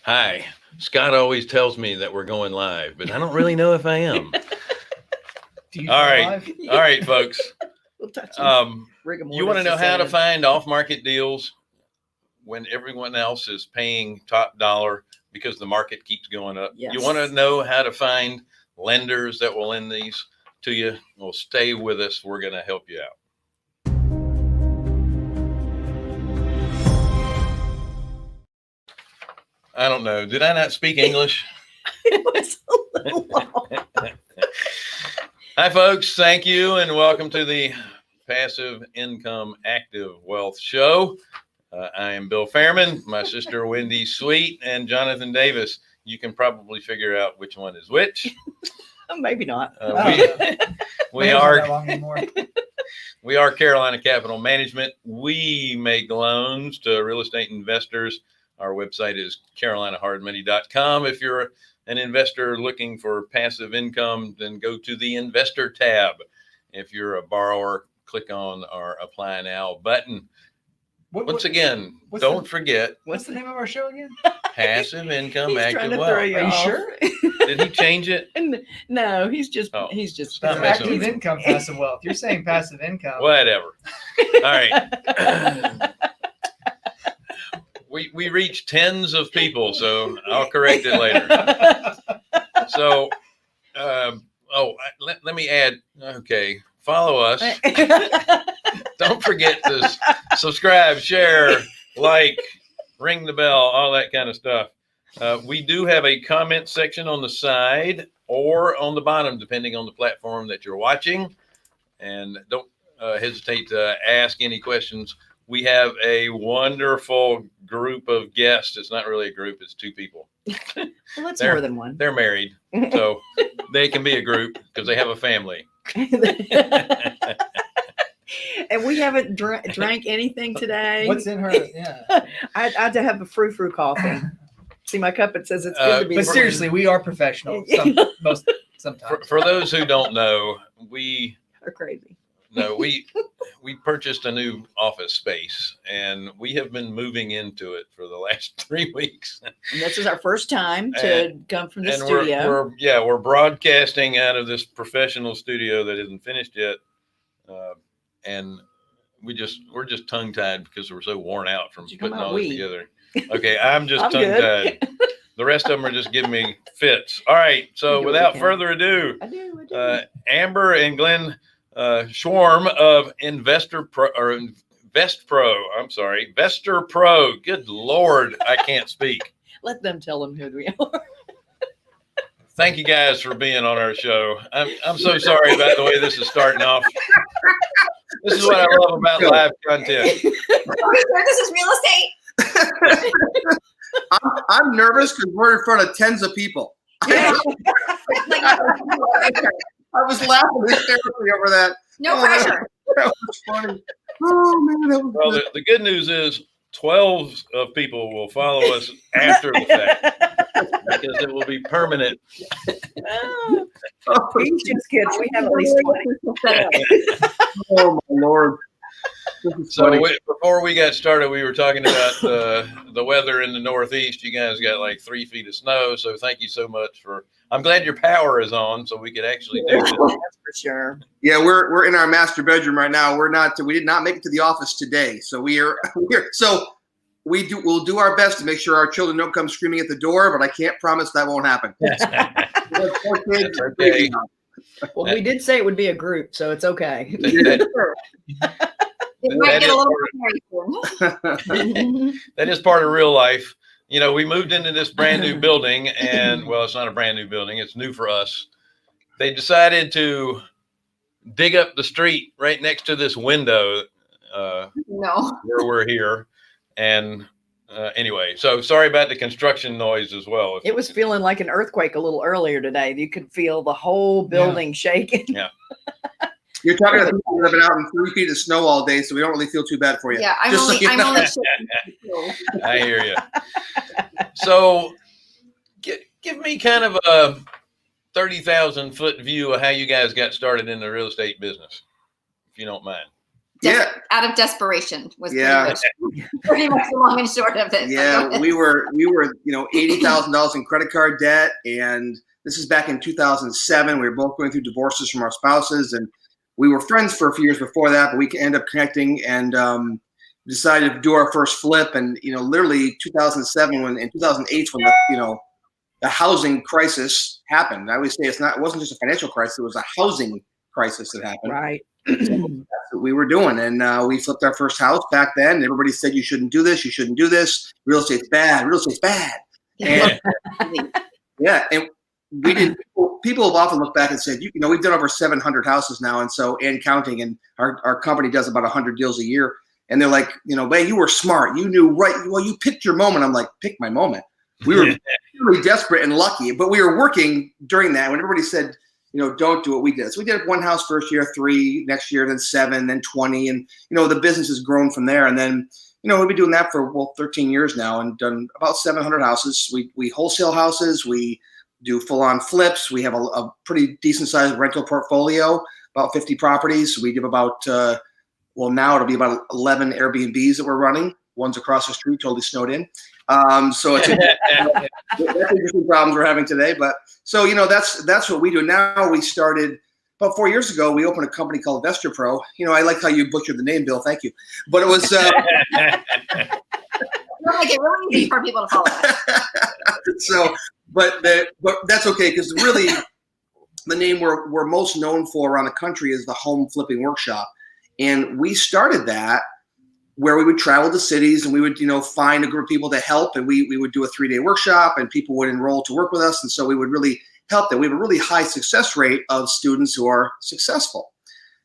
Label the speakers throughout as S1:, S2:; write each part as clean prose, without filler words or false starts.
S1: Hi. Scott always tells me that we're going live, but I don't really know if I am.
S2: Do you
S1: All
S2: go
S1: right.
S2: live?
S1: All right, folks.
S3: We'll touch
S1: You want to know how to find off-market deals when everyone else is paying top dollar because the market keeps going up?
S3: Yes.
S1: You want to know how to find lenders that will lend these to you? Well, stay with us. We're going to help you out. I don't know. Did I not speak English?
S3: It was a little long.
S1: Hi, folks. Thank you, and welcome to the Passive Income Active Wealth Show. I am Bill Fairman, my sister Wendy Sweet, and Jonathan Davis. You can probably figure out which one is which.
S3: Maybe not.
S1: We are Carolina Capital Management. We make loans to real estate investors. Our website is carolinahardmoney.com. If you're an investor looking for passive income, then go to the investor tab. If you're a borrower, click on our apply now button. Once again, don't forget.
S2: What's the name of our show again?
S1: Passive Income
S3: He's
S1: Active
S3: trying to
S1: Wealth.
S3: throw
S1: Are
S3: you
S1: you
S3: off.
S1: sure? Did he change it?
S3: No, he's just
S1: Stop
S2: It's
S1: messing
S2: active
S1: with me.
S2: income, passive wealth. You're saying passive income.
S1: Whatever. All right. We reach tens of people, so I'll correct it later. So, let me add. Okay, follow us. Don't forget to subscribe, share, like, ring the bell, all that kind of stuff. We do have a comment section on the side or on the bottom, depending on the platform that you're watching. And don't hesitate to ask any questions. We have a wonderful group of guests. It's not really a group, it's two people.
S3: Well, that's more than one.
S1: They're married, so they can be a group because they have a family.
S3: And we haven't drank anything today.
S2: What's in her? Yeah.
S3: I had to have a frou-frou coffee. See my cup, it says it's good to be.
S2: But seriously, we are professionals. Sometimes.
S1: For those who don't know, we
S3: are crazy.
S1: No, we purchased a new office space, and we have been moving into it for the last 3 weeks.
S3: And this is our first time to come from the studio.
S1: We're broadcasting out of this professional studio that isn't finished yet, and we're just tongue tied because we're so worn out from putting all this together. Okay, I'm just tongue tied. The rest of them are just giving me fits. All right, so without further ado, Amber and Glenn Schworm of VestorPRO. Good Lord, I can't speak.
S3: Let them tell them who we are.
S1: Thank you guys for being on our show. I'm so sorry about the way this is starting off. This is what I love about live content.
S4: This is real estate.
S5: I'm nervous because we're in front of tens of people.
S3: Yeah.
S5: I was laughing hysterically over that.
S4: No pressure.
S5: That was funny. Oh man, that was
S1: Well, the good news is 12 of people will follow us after the fact because it will be permanent.
S3: He's just kidding. We have at least 20.
S5: Oh my Lord.
S1: So before we got started, we were talking about the weather in the Northeast. You guys got like 3 feet of snow. So thank you so much I'm glad your power is on so we could actually do this.
S3: That's for sure.
S5: Yeah, we're in our master bedroom right now. We did not make it to the office today. So we'll do our best to make sure our children don't come screaming at the door, but I can't promise that won't happen.
S1: Okay.
S3: Well, we did say it would be a group, so it's okay.
S4: It might get a little scary.
S1: That is part of real life. You know, we moved into this brand new building, and well, it's not a brand new building. It's new for us. They decided to dig up the street right next to this window where we're here. And anyway, so sorry about the construction noise as well.
S3: It was feeling like an earthquake a little earlier today. You could feel the whole building shaking.
S1: Yeah.
S5: You're talking about people that have been out in 3 feet of snow all day, so we don't really feel too bad for you.
S4: Yeah, I'm only
S1: I hear you. So give me kind of a 30,000 foot view of how you guys got started in the real estate business, if you don't mind.
S4: out of desperation was
S5: Yeah.
S4: pretty much the long and short of it.
S5: Yeah, we were, $80,000 in credit card debt, and this is back in 2007. We were both going through divorces from our spouses, and we were friends for a few years before that, but we ended up connecting and decided to do our first flip. And literally 2007, in 2008, when the housing crisis happened. I always say it wasn't just a financial crisis; it was a housing crisis that happened.
S3: Right.
S5: That's what we were doing, and we flipped our first house back then. Everybody said you shouldn't do this, you shouldn't do this. Real estate's bad. Real estate's bad. And yeah, and we did. People have often looked back and said, we've done over 700 houses now, and counting, and our company does about 100 deals a year. And they're like, Bay, you were smart. You knew right. Well, you picked your moment. I'm like, pick my moment. We were really desperate and lucky, but we were working during that when everybody said, don't do what we did. So we did one house first year, 3, next year, then 7, then 20. And, the business has grown from there. And then, we've been doing that for 13 years now and done about 700 houses. We wholesale houses. We do full-on flips. We have a pretty decent-sized rental portfolio, about 50 properties. We give about, now it'll be about 11 Airbnbs that we're running. One's across the street, totally snowed in. So it's that's interesting problems we're having today. But so that's what we do. Now we started about 4 years ago. We opened a company called VestorPRO. I like how you butchered the name, Bill. Thank you. But it was
S4: make it really easy for people to follow us.
S5: So, but that's okay, because really the name we're most known for around the country is the Home Flipping Workshop, and we started that where we would travel to cities and we would, find a group of people to help, and we would do a 3-day workshop and people would enroll to work with us. And so we would really help them. We have a really high success rate of students who are successful.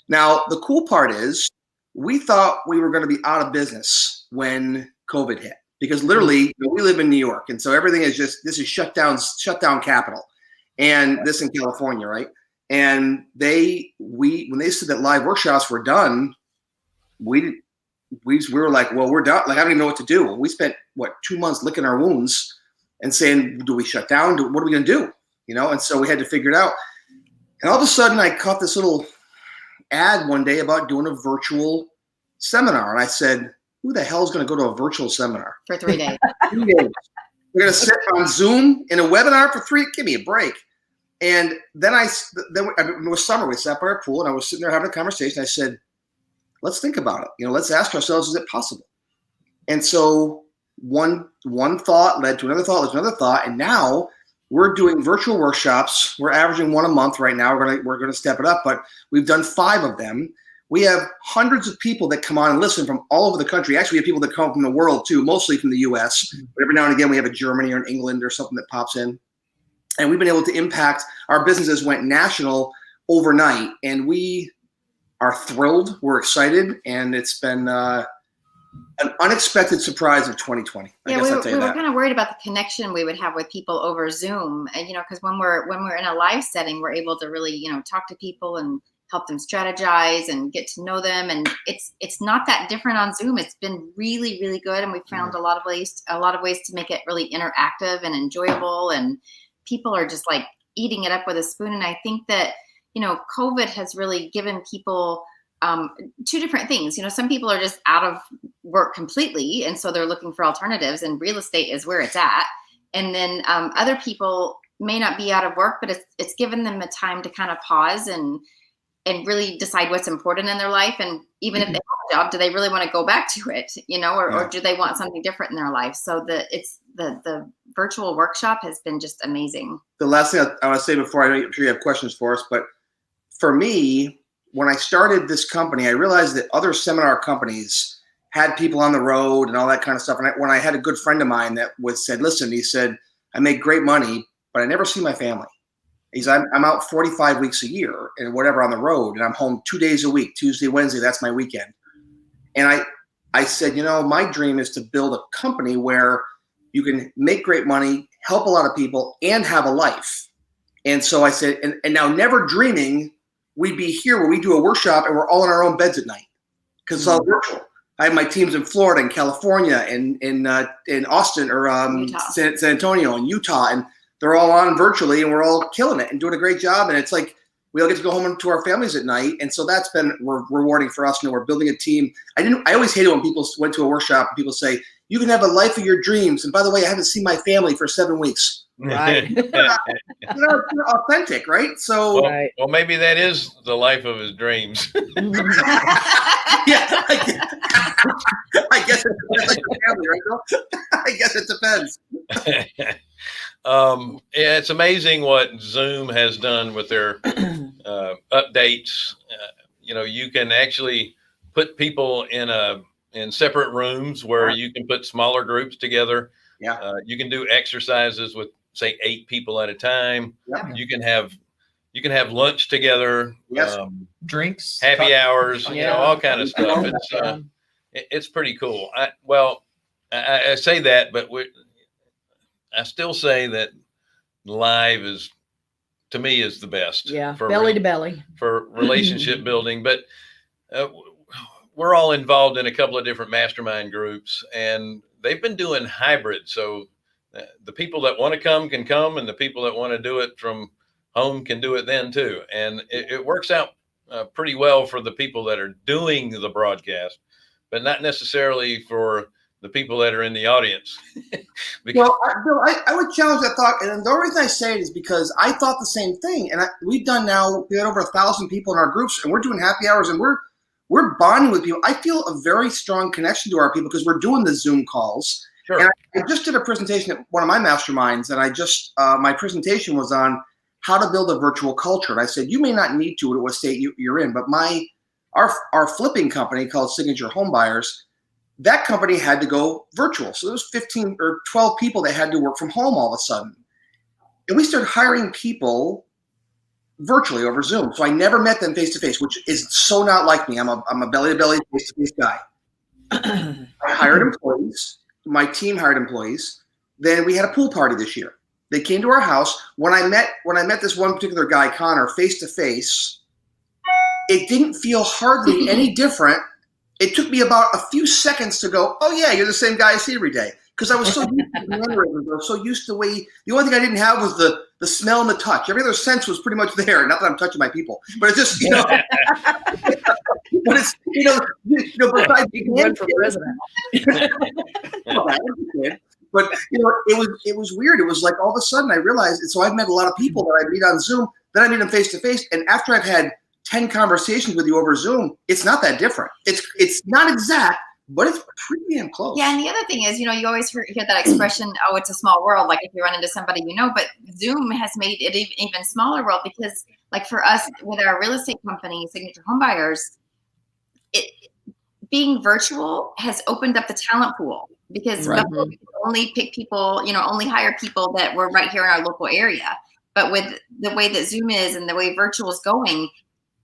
S5: Now, the cool part is we thought we were going to be out of business when COVID hit, because literally we live in New York. And so everything is this is shutdown capital, and this in California, right? And when they said that live workshops were done, we were like, well, we're done. Like, I don't even know what to do. We spent 2 months licking our wounds and saying, do we shut down? What are we going to do? And so we had to figure it out. And all of a sudden I caught this little ad one day about doing a virtual seminar. And I said, who the hell is going to go to a virtual seminar
S4: For 3 days?
S5: 3 days. We're going to sit on Zoom in a webinar for 3. Give me a break. And then it was summer. We sat by our pool and I was sitting there having a conversation. I said, let's think about it. Let's ask ourselves, is it possible? And so one thought led to another thought, led to another thought, and now we're doing virtual workshops. We're averaging 1 a month right now. We're gonna step it up, but we've done 5 of them. We have hundreds of people that come on and listen from all over the country. Actually, we have people that come from the world too, mostly from the U.S. But every now and again, we have a Germany or an England or something that pops in. And we've been able to impact. Our businesses went national overnight, and we are thrilled. We're excited, and it's been an unexpected surprise of 2020. I guess I'd say
S4: we were kind of worried about the connection we would have with people over Zoom, and because when we're in a live setting, we're able to really talk to people and help them strategize and get to know them. And it's not that different on Zoom. It's been really, really good, and we found a lot of ways to make it really interactive and enjoyable. And people are just like eating it up with a spoon. And I think that COVID has really given people 2 different things. Some people are just out of work completely, and so they're looking for alternatives, and real estate is where it's at. And then other people may not be out of work, but it's given them a time to kind of pause and really decide what's important in their life. And even if they have a job, do they really want to go back to it, or do they want something different in their life? So the virtual workshop has been just amazing.
S5: The last thing I want to say before, I'm sure you have questions for us, but for me, when I started this company, I realized that other seminar companies had people on the road and all that kind of stuff. And when I had a good friend of mine that said, listen, he said, I make great money, but I never see my family. He said, I'm out 45 weeks a year and whatever on the road, and I'm home 2 days a week, Tuesday, Wednesday, that's my weekend. And I said, my dream is to build a company where you can make great money, help a lot of people, and have a life. And so I said, and now never dreaming we'd be here where we do a workshop and we're all in our own beds at night because it's all virtual. I have my teams in Florida and California and in Austin or San Antonio and Utah, and they're all on virtually, and we're all killing it and doing a great job. And it's like We all get to go home to our families at night. And so that's been rewarding for us. We're building a team. I always hated when people went to a workshop and people say, you can have a life of your dreams. And by the way, I haven't seen my family for 7 weeks.
S3: Right.
S5: It's authentic, right? So,
S1: well, maybe that is the life of his dreams.
S5: yeah, I guess it's like your family, right, Bill? I guess it depends.
S1: Yeah, it's amazing what Zoom has done with their updates. You can actually put people in separate rooms where you can put smaller groups together.
S5: Yeah.
S1: You can do exercises with, say, 8 people at a time.
S5: Yeah.
S1: You can have lunch together.
S5: Yes.
S2: Drinks,
S1: happy hours,
S3: Yeah.
S1: all kind of stuff. It's pretty cool. I say that, but I still say that live is, to me, is the best.
S3: Yeah.
S1: for
S3: Belly to belly.
S1: for relationship building. But we're all involved in a couple of different mastermind groups, and they've been doing hybrid. So the people that want to come can come, and the people that want to do it from home can do it then too. And it works out pretty well for the people that are doing the broadcast, but not necessarily for the people that are in the audience.
S5: Well, Bill, I would challenge that thought. And the reason I say it is because I thought the same thing. And we had over 1,000 people in our groups, and we're doing happy hours, and we're bonding with people. I feel a very strong connection to our people because we're doing the Zoom calls.
S1: Sure.
S5: And I just did a presentation at one of my masterminds, and my presentation was on how to build a virtual culture. And I said, you may not need to at what state you're in, but our flipping company called Signature Home Buyers, that company had to go virtual. So there was 15 or 12 people that had to work from home all of a sudden. And we started hiring people virtually over Zoom. So I never met them face to face, which is so not like me. I'm a belly to belly, face to face guy. I hired employees. My team hired employees. Then we had a pool party this year. They came to our house. When I met this one particular guy, Connor, face to face, it didn't feel hardly any different. It took me about a few seconds to go, oh yeah, you're the same guy I see every day. Because I was so used to the mannerisms. I was so used to the only thing I didn't have was the smell and the touch. Every other sense was pretty much there. Not that I'm touching my people, but it's just, but it's, besides
S3: You can run for president.
S5: But it was weird. It was like all of a sudden I realized, and so I've met a lot of people that I meet on Zoom, then I meet them face to face, and after I've had 10 conversations with you over Zoom, it's not that different. It's not exact, but it's pretty damn close.
S4: Yeah, and the other thing is, you always hear that expression, oh, it's a small world, like if you run into somebody but Zoom has made it even smaller world because, like for us, with our real estate company, Signature Home Buyers, being virtual has opened up the talent pool because before we could only pick people, only hire people that were right here in our local area. But with the way that Zoom is and the way virtual is going,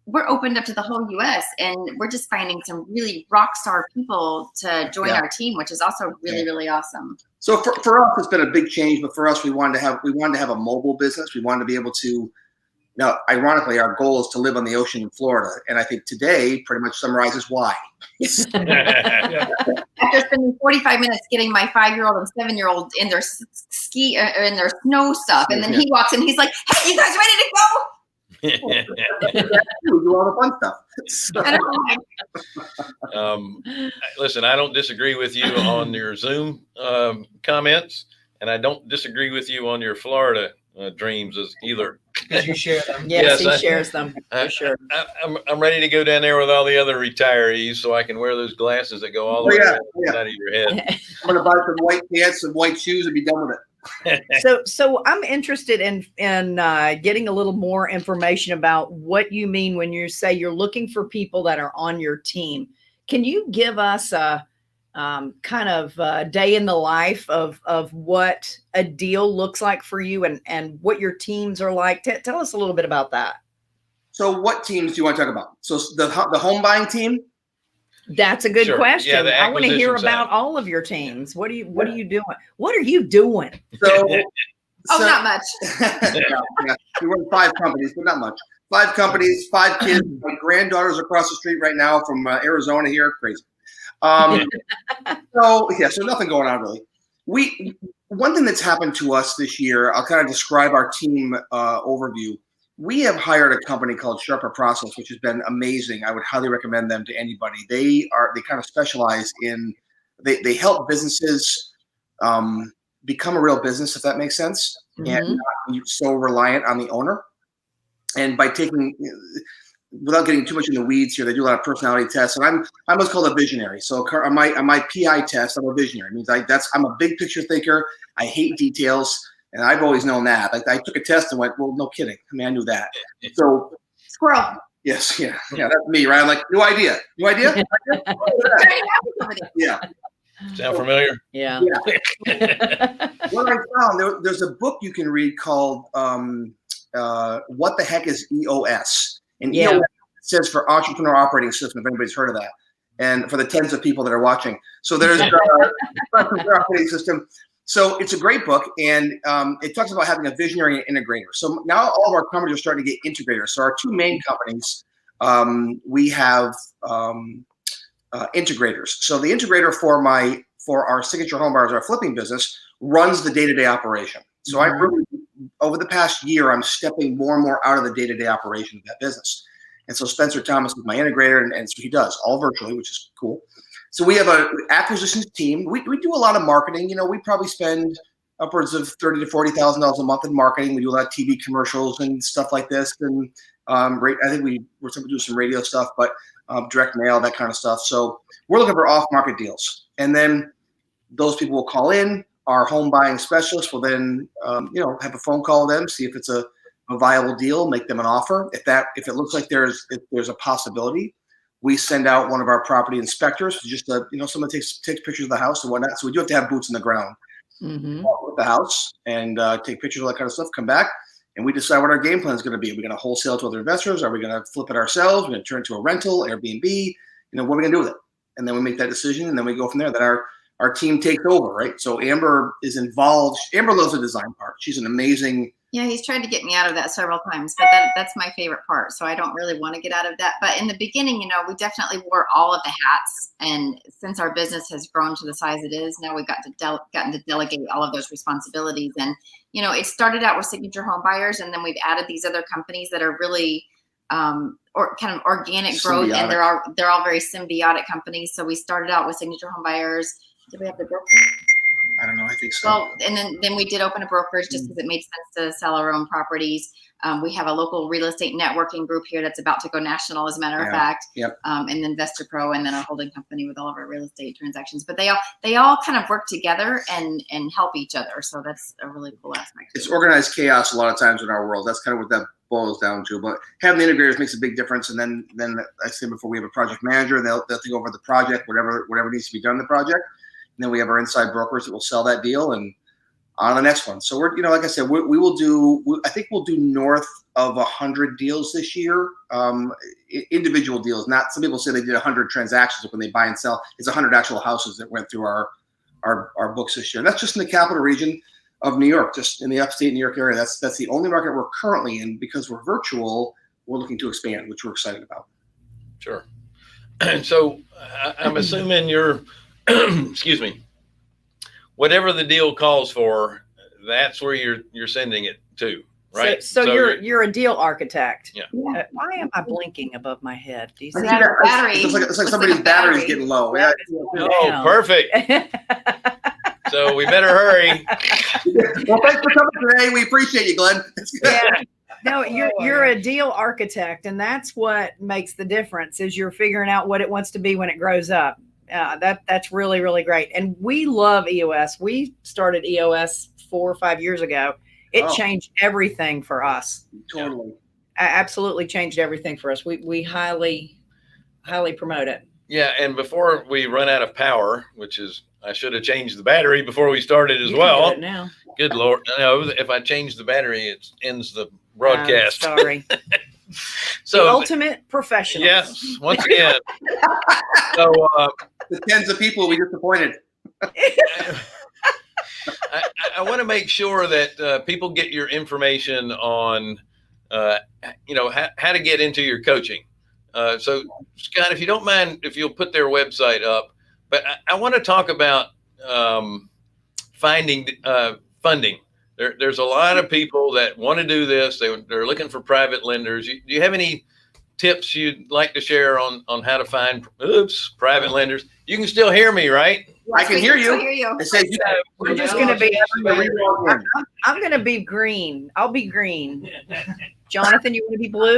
S4: we're opened up to the whole U.S. and we're just finding some really rock star people to join our team, which is also really, really awesome.
S5: So for us, it's been a big change, but for us, we wanted to have a mobile business. We wanted to be able to. Now, ironically, our goal is to live on the ocean in Florida, and I think today pretty much summarizes why.
S4: After spending 45 minutes getting my 5-year-old and 7-year-old in their ski in their snow stuff, and then he walks in, he's like, "Hey, you guys ready to go?"
S5: We do all the fun
S1: stuff. Listen, I don't disagree with you on your Zoom comments, and I don't disagree with you on your Florida dreams either.
S2: Because you share them.
S3: Yes, he shares them for sure.
S1: I'm ready to go down there with all the other retarees so I can wear those glasses that go all the way around the side of your head.
S5: I'm going to buy some white pants and white shoes and be done with it.
S3: So I'm interested in getting a little more information about what you mean when you say you're looking for people that are on your team. Can you give us a kind of day in the life of what a deal looks like for you and what your teams are like? Tell us a little bit about that.
S5: So what teams do you want to talk about? So the home buying team?
S3: That's a good question.
S1: Yeah,
S3: I want to hear about all of your teams. What are you doing? What are you doing?
S5: So
S4: not much.
S5: We run 5 companies, but not much. 5 companies, 5 kids. My granddaughter's across the street right now from Arizona here. Crazy. So nothing going on really. One thing that's happened to us this year, I'll kind of describe our team overview. we have hired a company called Sharper Process, which has been amazing. I would highly recommend them to anybody. They kind of specialize in, they help businesses become a real business, if that makes sense, and not be so reliant on the owner. And by taking, without getting too much in the weeds here, they do a lot of personality tests, and I'm what's called a visionary. So on my PI test, I'm a visionary. It means I'm a big picture thinker. I hate details, and I've always known that. Like, I took a test and went, well, no kidding. I mean, I knew that. So
S4: Squirrel.
S5: yes, yeah, that's me, right? I'm like, new idea. Yeah.
S1: Sound familiar?
S3: Yeah.
S5: What I found, there's a book you can read called What the Heck is EOS? And EOS stands for Entrepreneur Operating System, if anybody's heard of that. And for the tens of people that are watching. So there's Entrepreneur Operating System. So it's a great book, and it talks about having a visionary and integrator. So now all of our companies are starting to get integrators. So our two main companies, we have integrators. So the integrator for our signature home buyers, our flipping business, runs the day-to-day operation. So I really, over the past year, I'm stepping more and more out of the day-to-day operation of that business. And so Spencer Thomas is my integrator, and so he does all virtually, which is cool. So we have an acquisitions team. We do a lot of marketing. You know, we probably spend upwards of $30,000 to $40,000 a month in marketing. We do a lot of TV commercials and stuff like this. And I think we're going to do some radio stuff, but direct mail, that kind of stuff. So we're looking for off-market deals. And then those people will call in. Our home buying specialist will then, have a phone call with them, see if it's a viable deal, make them an offer. If it looks like there's a possibility, we send out one of our property inspectors, just someone takes pictures of the house and whatnot. So we do have to have boots in the ground with the house and take pictures of that kind of stuff. Come back and we decide what our game plan is going to be. Are we going to wholesale to other investors? Are we going to flip it ourselves? We're going to turn it to a rental, Airbnb. What are we going to do with it? And then we make that decision, and then we go from there. Then our team takes over, right? So Amber is involved. Amber loves the design part. She's an amazing.
S4: Yeah, he's tried to get me out of that several times, but that's my favorite part. So I don't really want to get out of that. But in the beginning, we definitely wore all of the hats. And since our business has grown to the size it is, now we've gotten to delegate all of those responsibilities. And, it started out with signature home buyers, and then we've added these other companies that are really or kind of organic growth, and they're all very symbiotic companies. So we started out with signature home buyers. Did we have the broker?
S5: I don't know. I think so.
S4: Well, and then we did open a brokerage just because it made sense to sell our own properties. We have a local real estate networking group here that's about to go national, as a matter of fact.
S5: Yep.
S4: And then VestorPRO, and then our holding company with all of our real estate transactions. But they all kind of work together and help each other. So that's a really cool aspect.
S5: It's organized chaos a lot of times in our world. That's kind of what that boils down to. But having the integrators makes a big difference. And then I said before, we have a project manager. They'll take over the project, whatever needs to be done in the project. And then we have our inside brokers that will sell that deal and on the next one. So we're, like I said, we will do, I think we'll do north of 100 deals this year, individual deals. Not, some people say they did 100 transactions when they buy and sell. It's 100 actual houses that went through our books this year. And that's just in the capital region of New York, just in the upstate New York area. That's the only market we're currently in. Because we're virtual, we're looking to expand, which we're excited about.
S1: Sure. So I'm assuming you're, excuse me, whatever the deal calls for, that's where you're sending it to, right?
S3: So you're a deal architect.
S1: Yeah.
S3: Why am I blinking above my head? Do you see
S4: that? Battery.
S5: It's like somebody's battery's getting low. Yeah.
S1: Oh, perfect. So we better hurry.
S5: Well, thanks for coming today. We appreciate you, Glenn.
S3: Yeah. No, you're a deal architect, and that's what makes the difference. Is you're figuring out what it wants to be when it grows up. That's really, really great. And we love EOS. We started EOS 4 or 5 years ago. It changed everything for us.
S5: Totally.
S3: Absolutely changed everything for us. We highly, highly promote it.
S1: Yeah. And before we run out of power, which is, I should have changed the battery before we started as
S3: You
S1: well.
S3: can do it now.
S1: Good Lord. No, if I change the battery, it ends the broadcast.
S3: Sorry.
S1: So
S3: the ultimate professional.
S1: Yes. Once again. So,
S5: the tens of people we disappointed.
S1: I want to make sure that people get your information on, how to get into your coaching. So, Scott, if you don't mind, if you'll put their website up. But I want to talk about finding funding. There's a lot of people that want to do this. They're looking for private lenders. Do you have any tips you'd like to share on how to find private lenders? You can still hear me, right?
S5: I can hear you.
S4: It
S5: says
S3: We're just going to be. I'm going to be green. I'll be green. Jonathan, you want to be blue?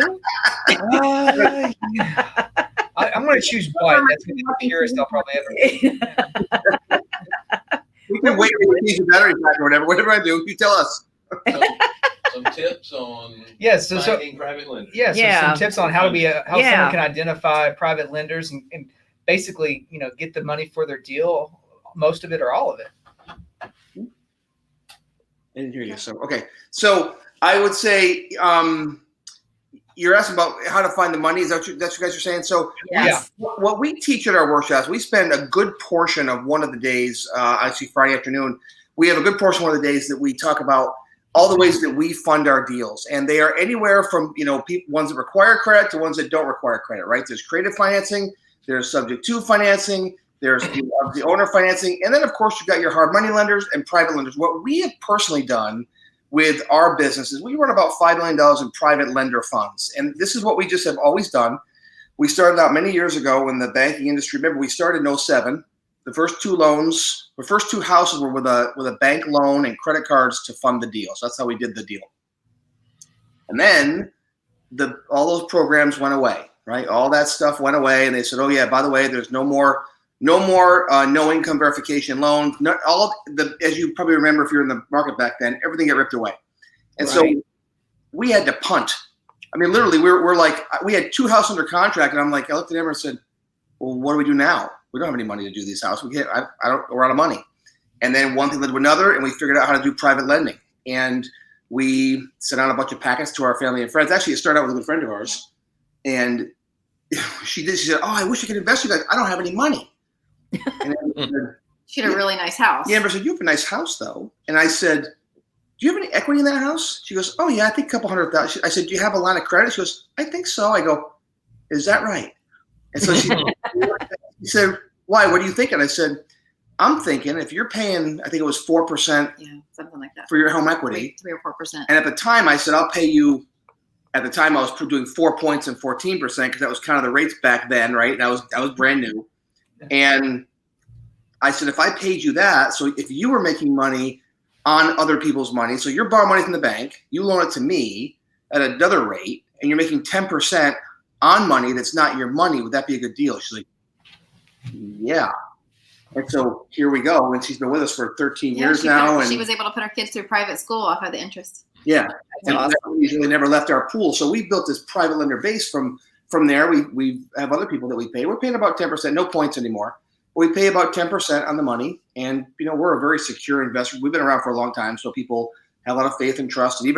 S2: I'm going to choose white. That's going to be the purest I'll probably ever be.
S5: We can wait for the battery pack or whatever. Whatever I do, you tell us.
S1: Some tips on
S2: finding
S1: private lenders.
S2: Some tips on how someone can identify private lenders and basically, get the money for their deal, most of it or all of it.
S5: I didn't hear you. So I would say you're asking about how to find the money. Is that what you guys are saying? So what we teach at our workshops, we spend a good portion of one of the days, actually Friday afternoon, we have a good portion of one of the days that we talk about all the ways that we fund our deals. And they are anywhere from, ones that require credit to ones that don't require credit, right? There's creative financing, there's subject to financing, there's the owner financing. And then of course you've got your hard money lenders and private lenders. What we have personally done with our businesses, we run about $5 million in private lender funds. And this is what we just have always done. We started out many years ago in the banking industry. Remember, we started in 2007. The first two houses were with a bank loan and credit cards to fund the deal. So that's how we did the deal. And then all those programs went away, right? All that stuff went away. And they said, oh yeah, by the way, there's no more no income verification loans. As you probably remember, if you're in the market back then, everything got ripped away. And so we had to punt. I mean, literally, we're like, we had 2 houses under contract, and I'm like, I looked at Amber and said, well, what do we do now? We don't have any money to do these houses. We're out of money. And then one thing led to another, and we figured out how to do private lending. And we sent out a bunch of packets to our family and friends. Actually, it started out with a good friend of ours, and she said, oh, I wish I could invest in you guys. I don't have any money. And
S4: she had a really nice house.
S5: Yeah, Amber said, you have a nice house, though. And I said, do you have any equity in that house? She goes, oh, yeah, I think a couple $100,000. I said, do you have a line of credit? She goes, I think so. I go, is that right? And so she said, why? What do you think? And I said, I'm thinking if you're paying, I think it was 4%,
S4: something like that,
S5: for your home equity,
S4: 3 or 4%.
S5: And at the time, I said, I'll pay you. At the time, I was doing 4 points and 14% because that was kind of the rates back then, right? And I was brand new, and I said, if I paid you that, so if you were making money on other people's money, so you're borrowing money from the bank, you loan it to me at another rate, and you're making 10% on money that's not your money, would that be a good deal? She's like, yeah. And so here we go. And she's been with us for 13 years now. And
S4: she was able to put her kids through private school off of the interest.
S5: Yeah. And awesome. We usually never left our pool. So we built this private lender base from there. We have other people that we pay. We're paying about 10%, no points anymore. We pay about 10% on the money. And, we're a very secure investor. We've been around for a long time. So people have a lot of faith and trust. And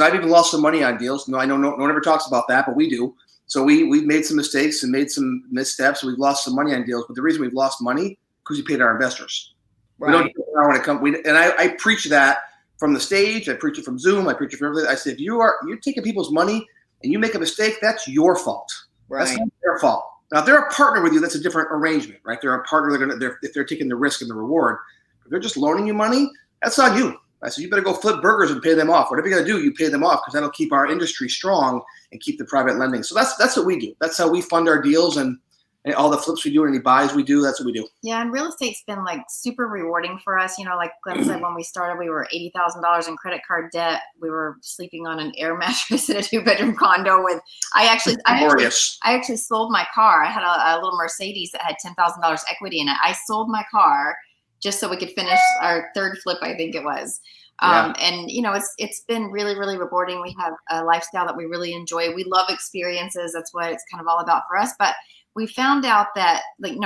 S5: I've even lost some money on deals. I know no one ever talks about that, but we do. So we've made some mistakes and made some missteps. We've lost some money on deals. But the reason we've lost money, because we paid our investors. Right. We don't want to come. And I preach that from the stage. I preach it from Zoom. I preach it from everything. I said, if you're taking people's money and you make a mistake, that's your fault. Right. That's not their fault. Now, if they're a partner with you, that's a different arrangement, right? They're a partner. If they're taking the risk and the reward. If they're just loaning you money, that's on you. I said, you better go flip burgers and pay them off. Whatever you got to do, you pay them off because that'll keep our industry strong and keep the private lending. So that's what we do. That's how we fund our deals and all the flips we do and any buys we do. That's what we do.
S4: Yeah, and real estate's been like super rewarding for us. Like Glenn said, when we started, we were $80,000 in credit card debt. We were sleeping on an air mattress in a 2-bedroom condo with. I actually sold my car. I had a little Mercedes that had $10,000 equity in it. I sold my car just so we could finish our third flip, I think it was. And it's been really, really rewarding. We have a lifestyle that we really enjoy. We love experiences. That's what it's kind of all about for us. But we found out that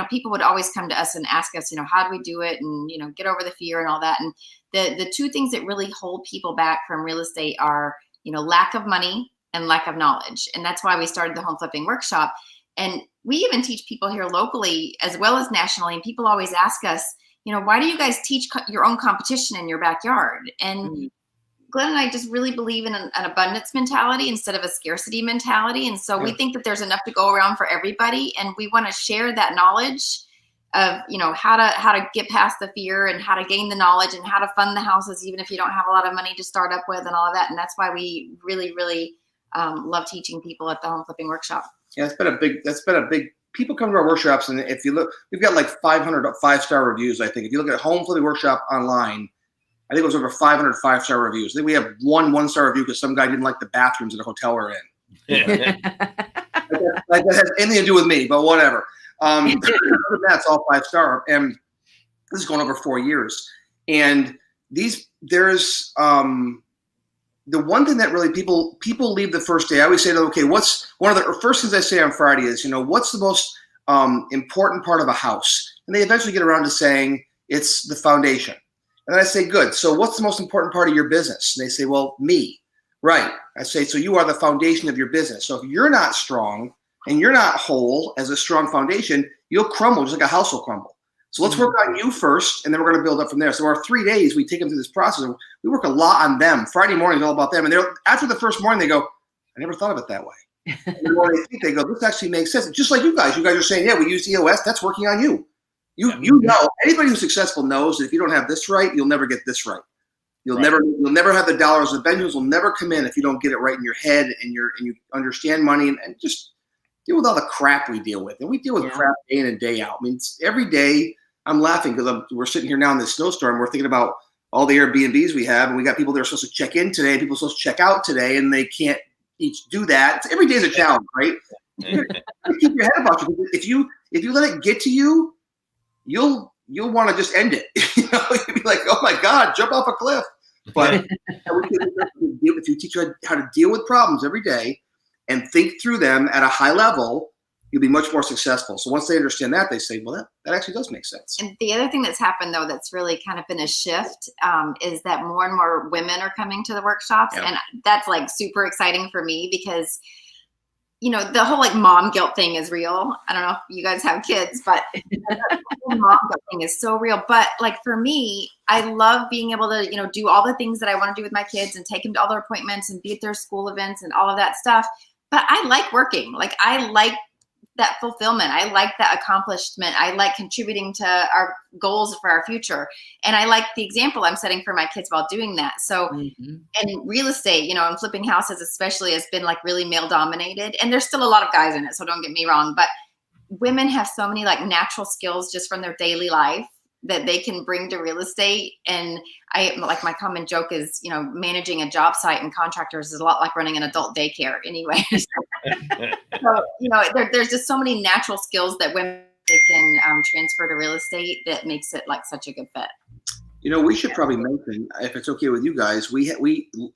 S4: people would always come to us and ask us, how do we do it? And, get over the fear and all that. And the 2 things that really hold people back from real estate are, lack of money and lack of knowledge. And that's why we started the home flipping workshop. And we even teach people here locally as well as nationally. And people always ask us, why do you guys teach your own competition in your backyard? And Glenn and I just really believe in an abundance mentality instead of a scarcity mentality. And so we think that there's enough to go around for everybody. And we want to share that knowledge of, you know, how to get past the fear and how to gain the knowledge and how to fund the houses, even if you don't have a lot of money to start up with and all of that. And that's why we really, really love teaching people at the home flipping workshop.
S5: Yeah, that's been a big, people come to our workshops, and if you look, we've got like 500 5-star reviews, I think. If you look at Home Flipping Workshop online, I think it was over 500 5-star reviews. I think we have one 1-star review because some guy didn't like the bathrooms in the hotel we're in. Like that has anything to do with me, but whatever. That's all 5-star, and this is going over 4 years. And there's the one thing that really people leave the first day. I always say to them, okay, what's one of the first things I say on Friday is, you know, what's the most important part of a house? And they eventually get around to saying it's the foundation. And then I say, good. So what's the most important part of your business? And they say, well, me. Right. I say, so you are the foundation of your business. So if you're not strong and you're not whole as a strong foundation, you'll crumble just like a house will crumble. So let's work on you first, and then we're going to build up from there. So our 3 days, we take them through this process. And we work a lot on them. Friday morning is all about them. And after the first morning, they go, I never thought of it that way. And then when they think, they go, this actually makes sense. Just like you guys are saying, yeah, we use EOS. That's working on you. You know, anybody who's successful knows that if you don't have this right, you'll never get this right. You'll never have the dollars. The Benjamins will never come in if you don't get it right in your head and you understand money and just deal with all the crap we deal with. And we deal with crap day in and day out. I mean, every day I'm laughing because we're sitting here now in this snowstorm. We're thinking about all the Airbnbs we have, and we got people that are supposed to check in today, people supposed to check out today, and they can't each do that. Every day is a challenge, right? You keep your head about you. If you let it get to you, you'll want to just end it. You know, you'll be like, oh my God, jump off a cliff. But if you teach you how to deal with problems every day and think through them at a high level, you'll be much more successful. So once they understand that, they say, well, that actually does make sense. And
S4: the other thing that's happened, though, that's really kind of been a shift is that more and more women are coming to the workshops. Yeah. And that's like super exciting for me because, you know, the whole like mom guilt thing is real. I don't know if you guys have kids, but the whole mom guilt thing is so real. But like for me, I love being able to, you know, do all the things that I want to do with my kids and take them to all their appointments and be at their school events and all of that stuff. But I like working. Like I like that fulfillment. I like that accomplishment. I like contributing to our goals for our future. And I like the example I'm setting for my kids while doing that. So, and real estate, you know, and flipping houses especially has been like really male dominated, and there's still a lot of guys in it. So don't get me wrong, but women have so many like natural skills just from their daily life that they can bring to real estate. And I like my common joke is, you know, managing a job site and contractors is a lot like running an adult daycare anyway. So, you know, there's just so many natural skills that women can transfer to real estate that makes it like such a good fit.
S5: You know, we should probably mention, if it's okay with you guys,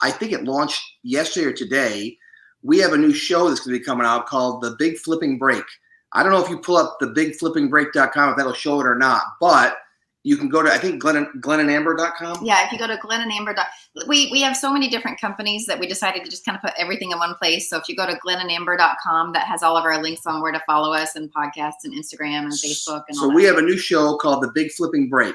S5: I think it launched yesterday or today. We have a new show that's going to be coming out called The Big Flipping Break. I don't know if you pull up thebigflippingbreak.com if that'll show it or not, but you can go to, I think, glennandamber.com.
S4: Yeah, if you go to glennandamber.com, we have so many different companies that we decided to just kind of put everything in one place. So if you go to glennandamber.com, that has all of our links on where to follow us and podcasts and Instagram and Facebook. And all that.
S5: We have a new show called The Big Flipping Break.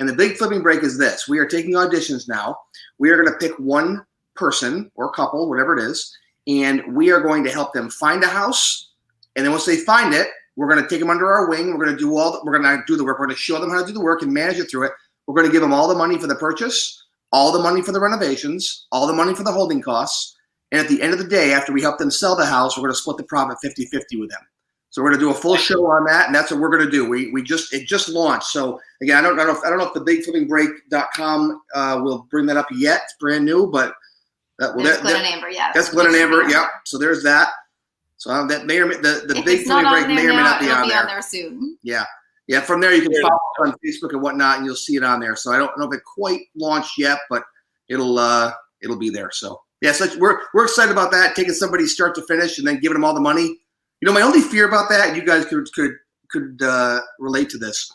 S5: And the Big Flipping Break is this. We are taking auditions now. We are going to pick one person or couple, whatever it is, and we are going to help them find a house. And then once they find it, we're going to take them under our wing. We're going to do the work. We're going to show them how to do the work and manage it through it. We're going to give them all the money for the purchase, all the money for the renovations, all the money for the holding costs. And at the end of the day, after we help them sell the house, we're going to split the profit 50-50 with them. So we're going to do a full show on that, and that's what we're going to do. It just launched. So again, I don't know if the bigflippingbreak.com will bring that up yet. It's brand new, but
S4: that's Glenn and Amber. Yeah,
S5: that's Glenn and Amber. Yeah. So there's that. So that may or may, the Big Flipping Break may or may not be on there.
S4: It'll be on there soon.
S5: Yeah. Yeah. From there, you can follow us on Facebook and whatnot, and you'll see it on there. So I don't know if it quite launched yet, but it'll be there. So yeah, so we're excited about that. Taking somebody start to finish and then giving them all the money. You know, my only fear about that, and you guys could relate to this.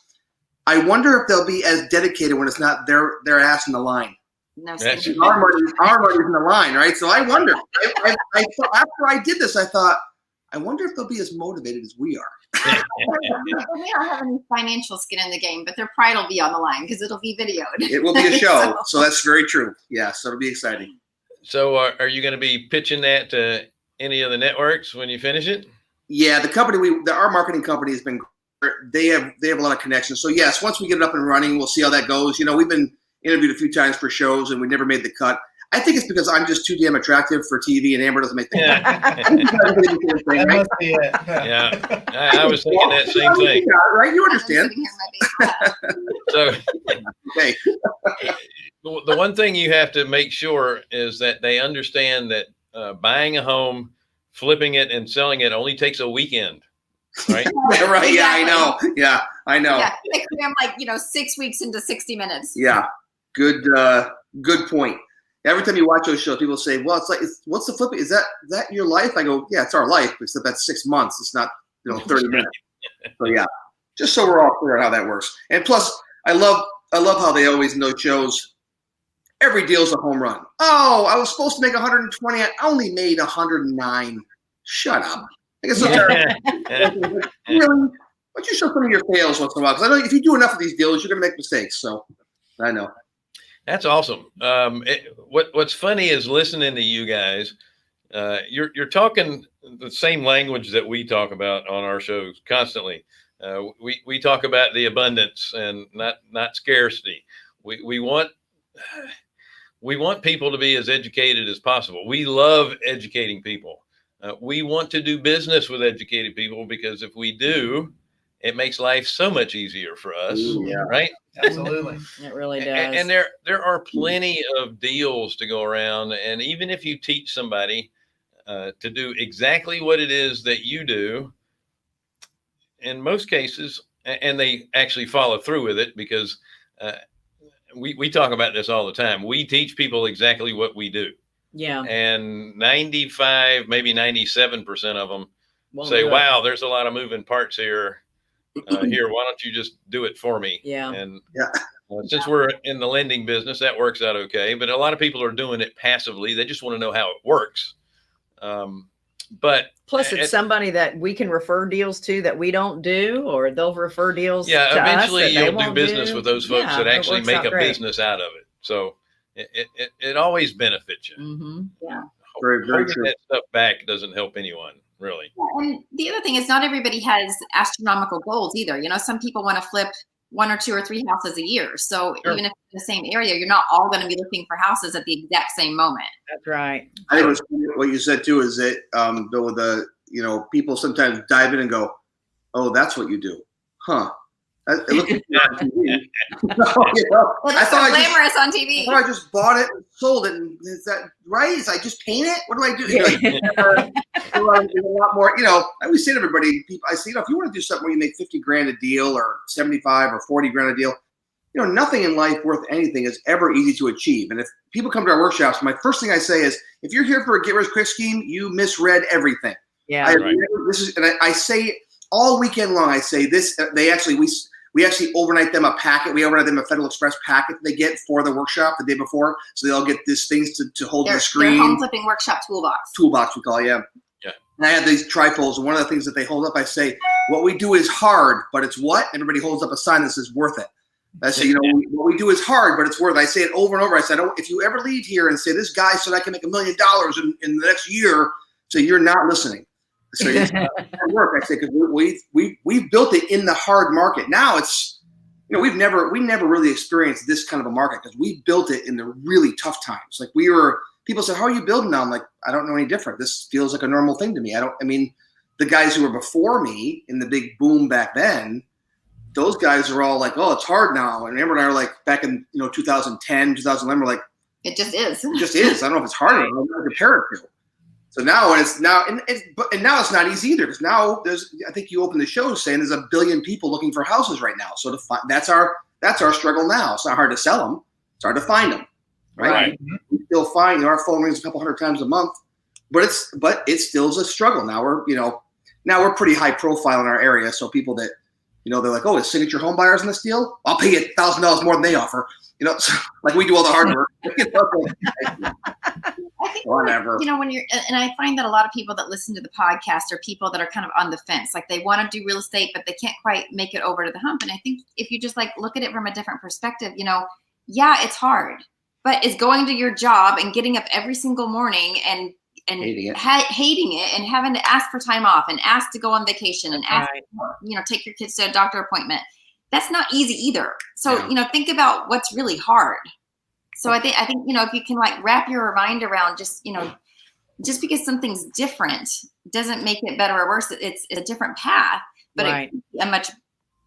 S5: I wonder if they'll be as dedicated when it's not their ass in the line.
S4: No,
S5: our money's in the line, right? So I wonder. After I did this, I thought, I wonder if they'll be as motivated as we are.
S4: They don't have any financial skin in the game, but their pride will be on the line because it'll be videoed.
S5: It will be a show, so that's very true. Yeah, so it'll be exciting.
S1: So are you going to be pitching that to any of the networks when you finish it?
S5: Yeah, the company our marketing company has been they have a lot of connections. So yes, once we get it up and running, we'll see how that goes. You know, we've been interviewed a few times for shows and we never made the cut. I think it's because I'm just too damn attractive for TV and Amber doesn't make the cut.
S2: That must be it.
S1: Yeah, I was thinking that same thing.
S5: Right? You understand.
S1: So,
S5: Okay.
S1: the one thing you have to make sure is that they understand that buying a home, flipping it, and selling it only takes a weekend, right?
S5: Yeah, right. Yeah, I know. Yeah, I know.
S4: Yeah, I'm like 6 weeks into 60 minutes.
S5: Yeah, good point. Every time you watch those shows, people say, "Well, what's the flip? Is that your life?" I go, "Yeah, it's our life, except that's 6 months. It's not 30 minutes." So yeah, just so we're all clear on how that works. And plus, I love how they always in those shows, every deal's a home run. Oh, I was supposed to make 120. I only made 109. Shut up. I guess really. Why don't you show some of your fails once in a while? Because I know if you do enough of these deals, you're going to make mistakes. So I know.
S1: That's awesome. What's funny is listening to you guys. You're talking the same language that we talk about on our shows constantly. We talk about the abundance and not scarcity. We want people to be as educated as possible. We love educating people. We want to do business with educated people because if we do, it makes life so much easier for us, right?
S2: Absolutely.
S3: It really does.
S1: And there are plenty of deals to go around. And even if you teach somebody to do exactly what it is that you do, in most cases, and they actually follow through with it because we talk about this all the time. We teach people exactly what we do.
S3: Yeah.
S1: And 95, maybe 97% of them say,
S3: good.
S1: wow, there's a lot of moving parts here. Here, why don't you just do it for me?
S3: Yeah.
S1: And since we're in the lending business, that works out okay. But a lot of people are doing it passively. They just want to know how it works. But
S3: plus, it's somebody that we can refer deals to that we don't do, or they'll refer deals.
S1: Yeah,
S3: to
S1: eventually
S3: us that
S1: you'll do business with those folks that actually make a business out of it. So it always benefits you.
S3: Mm-hmm. Yeah.
S5: Very, very true.
S1: That stuff back doesn't help anyone, really.
S4: And the other thing is not everybody has astronomical goals either. Some people want to flip 1 or 2 or 3 houses a year. So even if in the same area, you're not all going to be looking for houses at the exact same moment.
S3: That's right.
S5: I think what you said too is that people sometimes dive in and go, "Oh, that's what you do, huh?" It looks like on TV.
S4: I thought glamorous on TV.
S5: I just bought it and sold it. And is that right? Is I just paint it? What do I do? There's a lot more. I always say to everybody, I say, if you want to do something where you make 50 grand a deal or 75 or 40 grand a deal, nothing in life worth anything is ever easy to achieve. And if people come to our workshops, my first thing I say is, if you're here for a get rich quick scheme, you misread everything.
S3: Yeah.
S5: I say all weekend long. I say this. We actually overnight them a packet. We overnight them a Federal Express packet they get for the workshop the day before. So they all get these things to hold the screen.
S4: Their home flipping workshop toolbox.
S5: Toolbox, we call it, yeah. And I have these trifolds, and one of the things that they hold up, I say, what we do is hard, but it's what? Everybody holds up a sign that says worth it. I say, what we do is hard, but it's worth it. I say it over and over. I said, if you ever leave here and say, this guy said I can make $1 million in the next year, so you're not listening. So it's work. I say, because we've built it in the hard market. Now it's, we never really experienced this kind of a market because we built it in the really tough times. Like people said, how are you building now? I'm like, I don't know any different. This feels like a normal thing to me. The guys who were before me in the big boom back then, those guys are all like, oh, it's hard now. And Amber and I are like, back in 2010, 2011, we're like,
S4: it just is.
S5: It just is. I don't know if it's harder. I don't know how to compare it to. So now it's now it's not easy either, because now I think you opened the show saying there's 1 billion people looking for houses right now. So that's our struggle now. It's not hard to sell them. It's hard to find them. Right. We still find our phone rings a couple hundred times a month, but it still is a struggle. Now we're pretty high profile in our area. So people that, they're like, oh, is Signature Home Buyers in this deal? I'll pay you $1,000 more than they offer. Like we do all the hard work.
S4: I think
S5: whatever.
S4: When you're, and I find that a lot of people that listen to the podcast are people that are kind of on the fence. Like they want to do real estate, but they can't quite make it over to the hump. And I think if you just look at it from a different perspective, yeah, it's hard, but it's going to your job and getting up every single morning and and
S5: Hating it.
S4: hating it and having to ask for time off and ask to go on vacation and ask,
S3: Right.
S4: take your kids to a doctor appointment. That's not easy either. So,
S5: Yeah.
S4: think about what's really hard. So I think, if you can like wrap your mind around just because something's different doesn't make it better or worse. It's a different path, but
S3: Right.
S4: it's a much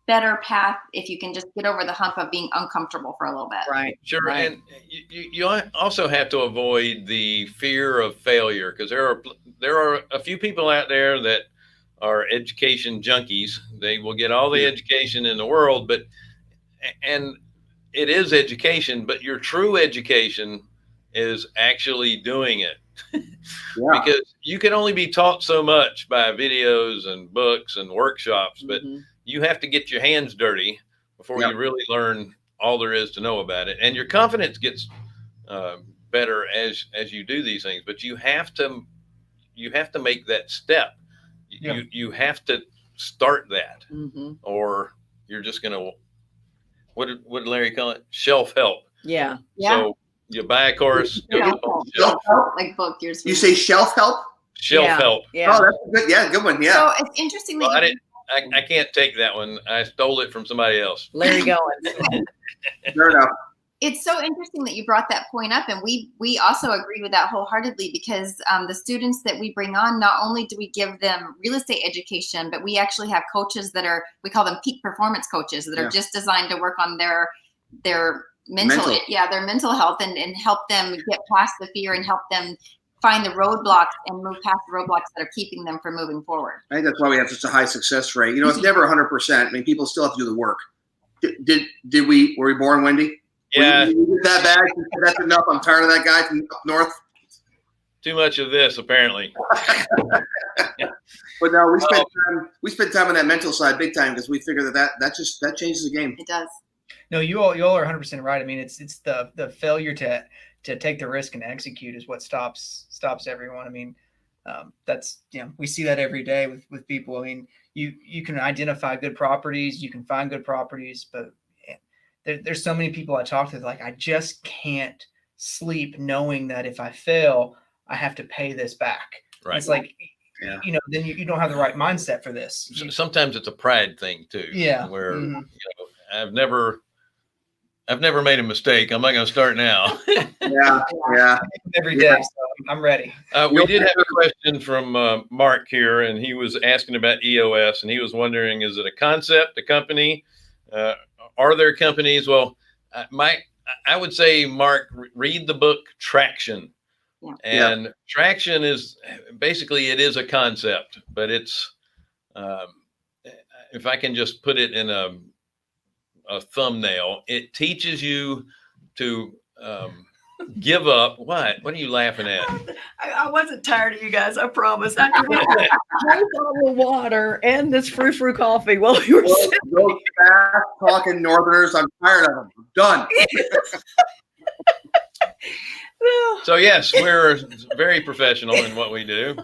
S4: better path if you can just get over the hump of being uncomfortable for a little bit.
S3: Right.
S1: Sure.
S3: Right.
S1: And you also have to avoid the fear of failure, because there are a few people out there that are education junkies. They will get all the education in the world, and it is education, but your true education is actually doing it. Because you can only be taught so much by videos and books and workshops, but you have to get your hands dirty before you really learn all there is to know about it. And your confidence gets better as you do these things, but you have to make that step. You have to start that, or you're just going to, what did Larry call it? Shelf help.
S3: Yeah.
S1: So you buy a course, go
S4: Shelf
S1: up on
S4: help.
S1: shelf.
S4: Like book yours.
S5: You say shelf help?
S1: Shelf help.
S3: Yeah.
S5: Oh, that's good. Yeah, good one. Yeah.
S4: So it's interesting that
S1: Well, I can't take that one. I stole it from somebody else.
S3: Larry Goins.
S5: Fair enough.
S4: it's so interesting that you brought that point up, and we also agree with that wholeheartedly, because the students that we bring on, not only do we give them real estate education, but we actually have coaches that are, we call them peak performance coaches, that are just designed to work on their mental health and help them get past the fear and help them find the roadblocks and move past the roadblocks that are keeping them from moving forward.
S5: I think that's why we have such a high success rate. You know, it's never 100%. I mean, people still have to do the work. Were we born, Wendy?
S1: Yeah.
S5: Were you that bad? That's enough. I'm tired of that guy from up north.
S1: Too much of this, apparently.
S5: But no, we spent time on that mental side big time, because we figure that changes the game.
S4: It does.
S2: No, you all are 100% right. I mean, it's the failure to take the risk and execute is what stops everyone. I mean, that's, we see that every day with people. I mean, you can identify good properties, you can find good properties, but there's so many people I talk to, like, I just can't sleep knowing that if I fail, I have to pay this back.
S1: Right.
S2: It's like, then you don't have the right mindset for this.
S1: Sometimes it's a pride thing too.
S2: Yeah.
S1: Where I've never made a mistake. I'm not going to start now.
S5: Yeah.
S2: Every day, so I'm ready.
S1: We did have a question from Mark here, and he was asking about EOS, and he was wondering, is it a concept, a company? Are there companies? Well, I would say, Mark, read the book Traction. Yeah. And Traction is basically, it is a concept, but it's, if I can just put it in a thumbnail, it teaches you to give up. What are you laughing at?
S3: I wasn't tired of you guys, I promise. I drank a bottle of water and this frou-frou coffee while you were sitting.
S5: Those fast talking Northerners, I'm tired of them. I'm done.
S1: So yes, we're very professional in what we do.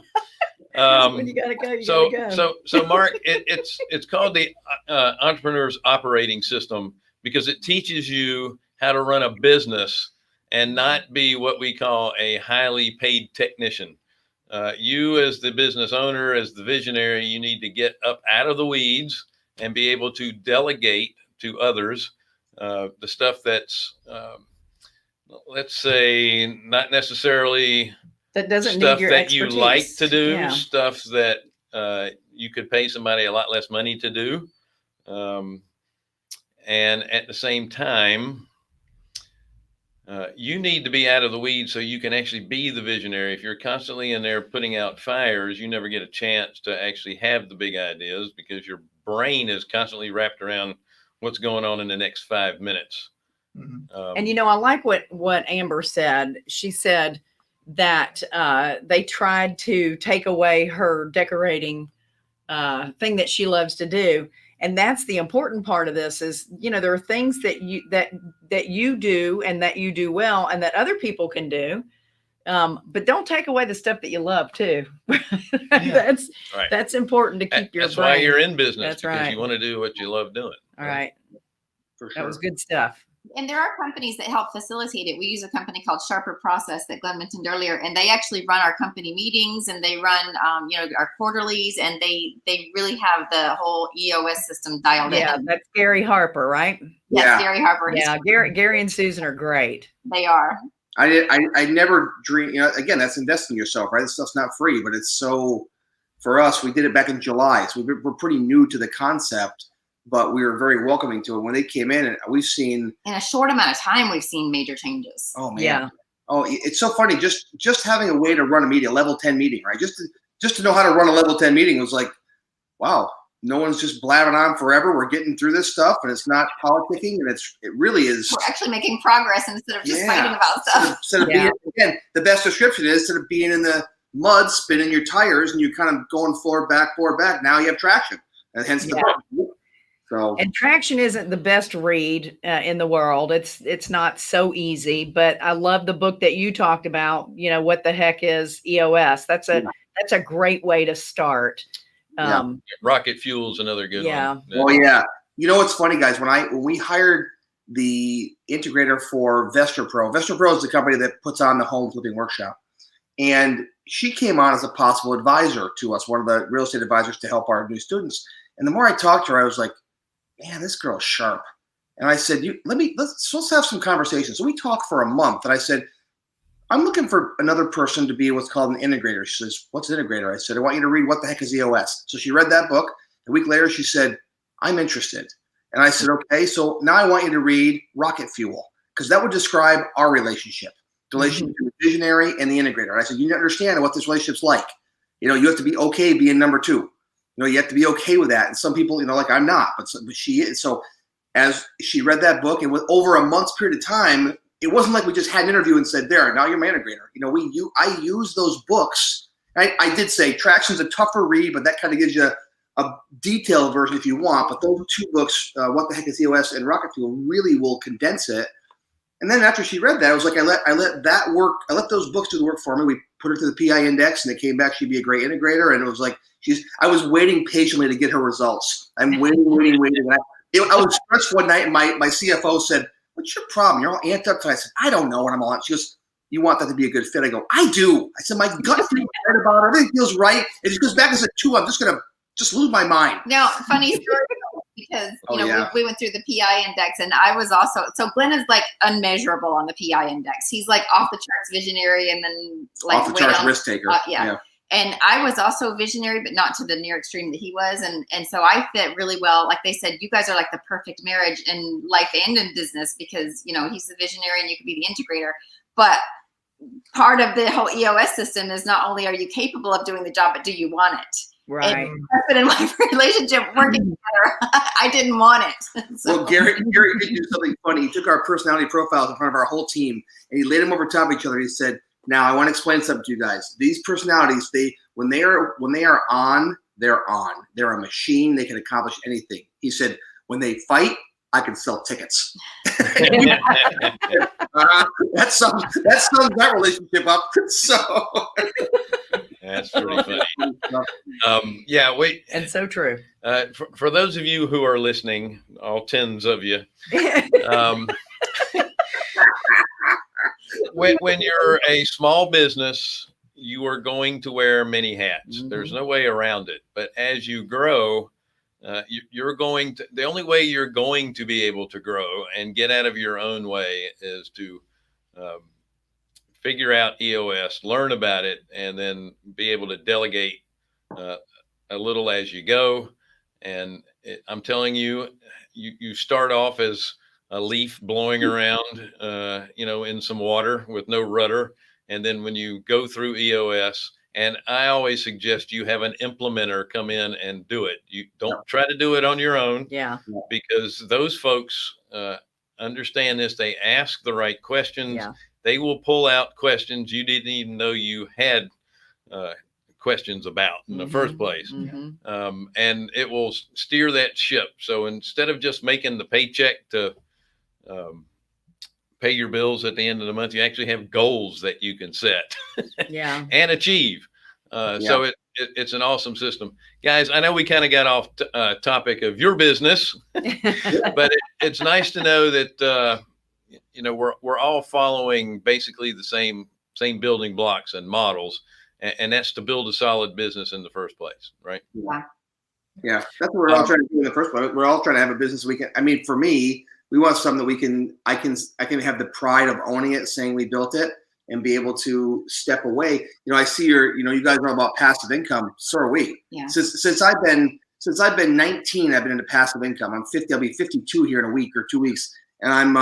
S3: When you gotta go, you gotta go.
S1: So Mark, it's called the Entrepreneur's Operating System, because it teaches you how to run a business and not be what we call a highly paid technician. You, as the business owner, as the visionary, you need to get up out of the weeds and be able to delegate to others the stuff that's, let's say, not necessarily
S3: that doesn't
S1: stuff
S3: need your
S1: that
S3: expertise.
S1: you like to do,
S3: Yeah.
S1: stuff that you could pay somebody a lot less money to do. And at the same time, you need to be out of the weeds so you can actually be the visionary. If you're constantly in there putting out fires, you never get a chance to actually have the big ideas, because your brain is constantly wrapped around what's going on in the next 5 minutes.
S2: Mm-hmm.
S3: And I like what Amber said. She said that they tried to take away her decorating thing that she loves to do. And that's the important part of this is, there are things that you do and that you do well and that other people can do. But don't take away the stuff that you love too. That's important to keep your
S1: That's
S3: brain.
S1: why you're in business.
S3: That's
S1: because
S3: right.
S1: You want to do what you love doing.
S3: All right.
S5: For sure.
S3: That was good stuff.
S4: And there are companies that help facilitate it. We use a company called Sharper Process that Glenn mentioned earlier, and they actually run our company meetings, and they run, our quarterlies, and they really have the whole EOS system dialed in.
S3: Yeah, that's Gary Harper, right?
S4: Yes,
S5: Yeah.
S4: Gary Harper.
S3: Yeah, Gary and Susan are great.
S4: They are.
S5: I never dream. Again, that's investing in yourself, right? This stuff's not free, but it's so. For us, we did it back in July, so we're pretty new to the concept, but we were very welcoming to it when they came in, and we've seen
S4: in a short amount of time, we've seen major changes.
S5: Oh man,
S3: Yeah.
S5: Oh, it's so funny. Just having a way to run a meeting, a level 10 meeting, right? Just to know how to run a level 10 meeting was like, wow. No one's just blabbing on forever. We're getting through this stuff, and it's not politicking, and it really is.
S4: We're actually making progress instead of just fighting about stuff.
S5: Instead of being, again, the best description is instead of being in the mud, spinning your tires, and you're kind of going forward, back. Now you have traction, and hence the book. So.
S3: And traction isn't the best read in the world. It's not so easy, but I love the book that you talked about. What the heck is EOS? That's a great way to start.
S1: Rocket Fuel's another good one.
S5: Oh yeah. What's funny, guys? When we hired the integrator for VestorPRO, VestorPRO is the company that puts on the home flipping workshop, and she came on as a possible advisor to us, one of the real estate advisors to help our new students. And the more I talked to her, I was like, man, this girl's sharp. And I said, let's have some conversations. So we talked for a month, and I said, I'm looking for another person to be what's called an integrator. She says, what's an integrator? I said, I want you to read What the Heck is EOS? So she read that book. A week later, she said, I'm interested. And I said, okay, so now I want you to read Rocket Fuel, because that would describe our relationship, the relationship between the visionary and the integrator. And I said, you need to understand what this relationship's like. You have to be okay being number two. You have to be okay with that. And some people, like I'm not, but she is. So as she read that book, and with over a month's period of time, it wasn't like we just had an interview and said, there, now you're my integrator. I use those books. I did say Traction's a tougher read, but that kind of gives you a detailed version if you want. But those two books, What the Heck is EOS and Rocket Fuel, really will condense it. And then after she read that, I was like, I let that work. I let those books do the work for me. We put her through the PI index, and it came back she'd be a great integrator. And it was like, I was waiting patiently to get her results. I'm waiting. And I was stressed one night, and my CFO said, what's your problem? You're all amped up. And I said, I don't know what I'm on. She goes, you want that to be a good fit? I go, I do. I said, my gut feels right about her. Everything feels right. If she goes back as a 2, I'm just going to lose my mind.
S4: Now, funny story, because, we went through the PI index, and I was also, so Glenn is like unmeasurable on the PI index. He's like off the charts visionary, and then like
S5: off the charts risk taker.
S4: Yeah. And I was also visionary, but not to the near extreme that he was. And so I fit really well. Like they said, you guys are like the perfect marriage in life and in business, because, he's the visionary and you could be the integrator. But part of the whole EOS system is not only are you capable of doing the job, but do you want it?
S3: Right.
S4: And that's been in my relationship working together. I didn't want it. So.
S5: Well, Gary did do something funny. He took our personality profiles in front of our whole team, and he laid them over top of each other. He said, now I want to explain something to you guys. These personalities, when they are on, they're on. They're a machine. They can accomplish anything. He said, when they fight, I can sell tickets. That sums that relationship up. So
S1: that's pretty funny. Wait.
S3: And so true.
S1: For those of you who are listening, all tens of you, when you're a small business, you are going to wear many hats. There's no way around it. But as you grow, the only way you're going to be able to grow and get out of your own way is to figure out EOS, learn about it, and then be able to delegate a little as you go. And I'm telling you, you start off as a leaf blowing around, in some water with no rudder. And then when you go through EOS, and I always suggest you have an implementer come in and do it. You don't try to do it on your own.
S3: Yeah.
S1: Because those folks understand this. They ask the right questions.
S3: Yeah.
S1: They will pull out questions you didn't even know you had questions about in the first place. And it will steer that ship. So instead of just making the paycheck to pay your bills at the end of the month, you actually have goals that you can set and achieve. So it's an awesome system. Guys, I know we kind of got off topic of your business, but it's nice to know that we're all following basically the same building blocks and models, and that's to build a solid business in the first place, right?
S5: Yeah, that's what we're all trying to do in the first place. We're all trying to have a business we can. I mean, for me, we want something that I can have the pride of owning it, saying we built it, and be able to step away. I see you guys know about passive income. So are we.
S4: Yeah.
S5: Since I've been 19, I've been into passive income. I'm 50. I'll be 52 here in a week or 2 weeks, and I'm.